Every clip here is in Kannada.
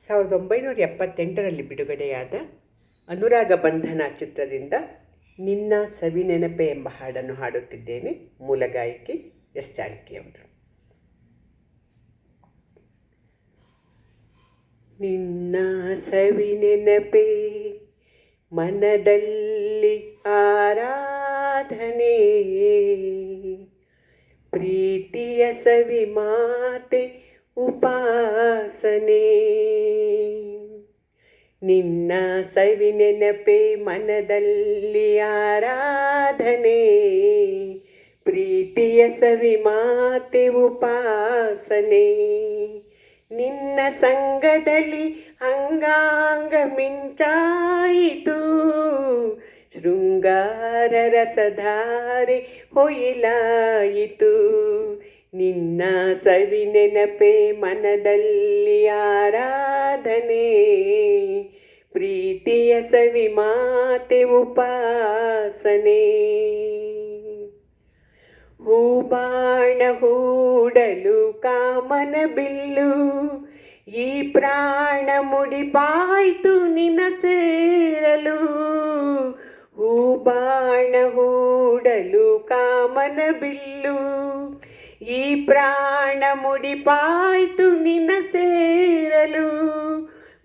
1978ರಲ್ಲಿ ಬಿಡುಗಡೆಯಾದ ಅನುರಾಗ ಬಂಧನ ಚಿತ್ರದಿಂದ ನಿನ್ನ ಸವಿನೆನಪೆ ಎಂಬ ಹಾಡನ್ನು ಹಾಡುತ್ತಿದ್ದೇನೆ. ಮೂಲ ಗಾಯಕಿ ಎಸ್ ಜಾನಕಿಯವರು. ನಿನ್ನ ಸವಿನೆನಪೆ ಮನದಲ್ಲಿ ಆರಾಧನೆ, ಪ್ರೀತಿಯ ಸವಿ ಮಾತೆ ಉಪಾಸನೆ. ನಿನ್ನ ಸವಿ ನೆನಪೆ ಮನದಲ್ಲಿ ಆರಾಧನೆ, ಪ್ರೀತಿಯ ಸವಿ ಮಾತೆ ಉಪಾಸನೆ. ನಿನ್ನ ಸಂಗದಲ್ಲಿ ಅಂಗಾಂಗ ಮಿಂಚಾಯಿತು, ಶೃಂಗಾರ ರಸಧಾರೆ ಹೊಯಿಲಾಯಿತು. ನಿನ್ನ ಸವಿ ನೆನಪೆ ಮನದಲ್ಲಿ ಆರಾಧನೆ, ಪ್ರೀತಿಯ ಸವಿ ಮಾತೆ ಉಪಾಸನೆ. ಹೂಬಾಣ ಹೂಡಲು ಕಾಮನ ಬಿಲ್ಲು, ಈ ಪ್ರಾಣ ಮುಡಿಪಾಯ್ತು ನಿನ್ನ ಸೇರಲು. ಹೂಬಾಣ ಹೂಡಲು ಕಾಮನ ಬಿಲ್ಲು, ಈ ಪ್ರಾಣ ಮುಡಿಪಾಯ್ತು ನಿನ್ನ ಸೇರಲು.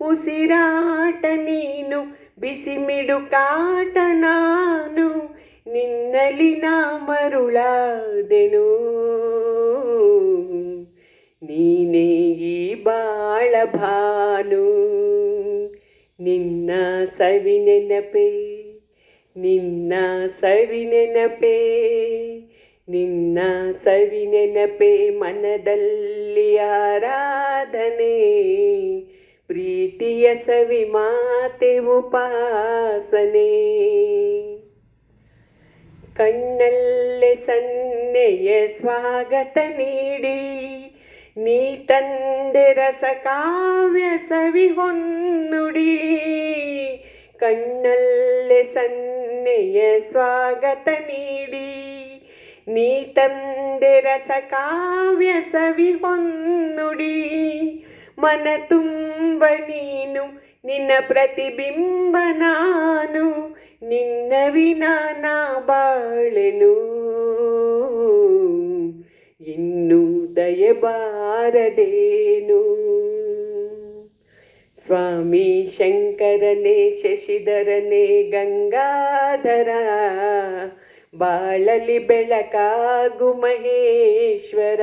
ಉಸಿರಾಟ ನೀನು ಬಿಸಿಮಿಡು ಕಾಟ ನಾನು, ನಿನ್ನಲ್ಲಿ ನಾ ಮರುಳಾದೆನು. ನೀನೇ ಈ ಬಾಳ ಭಾನು. ನಿನ್ನ ಸವಿ ನೆನಪೆ, ನಿನ್ನ ಸವಿ ನೆನಪೆ, ನಿನ್ನ ಸವಿ ನೆನಪೆ ಮನದಲ್ಲಿ ಆರಾಧನೆ, ಪ್ರೀತಿಯ ಸವಿ ಮಾತೆ ಉಪಾಸನೆ. ಕಣ್ಣಲ್ಲೇ ಸನ್ನೆಯ ಸ್ವಾಗತ ನೀಡಿ, ನೀ ತಂದೆ ರಸ ಕಾವ್ಯ ಸವಿ ಹೊನ್ನುಡಿ. ಕಣ್ಣಲ್ಲೇ ಸನ್ನೆಯ ಸ್ವಾಗತ ನೀಡಿ, ನೀ ತಂದೆ ರಸ ಕಾವ್ಯ ಸವಿ ಹೊನ್ನುಡಿ. ಮನ ತುಂಬ ನೀನು ನಿನ್ನ ಪ್ರತಿಬಿಂಬ ನಾನು, ನಿನ್ನ ವಿನಾ ನಾ ಬಾಳೆನು. ಇನ್ನು ದಯಬಾರದೇನು. ಸ್ವಾಮಿ ಶಂಕರನೇ ಶಶಿಧರನೇ ಗಂಗಾಧರ, ಬಾಳಲಿ ಬೆಳಕಾಗು ಮಹೇಶ್ವರ.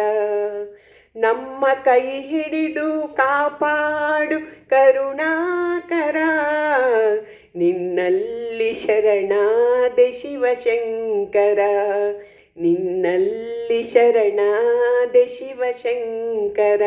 ನಮ್ಮ ಕೈ ಹಿಡಿದು ಕಾಪಾಡು ಕರುಣಾಕರ, ನಿನ್ನಲ್ಲಿ ಶರಣಾದೆ ಶಿವಶಂಕರ. ನಿನ್ನಲ್ಲಿ ಶರಣಾದೆ ಶಿವಶಂಕರ.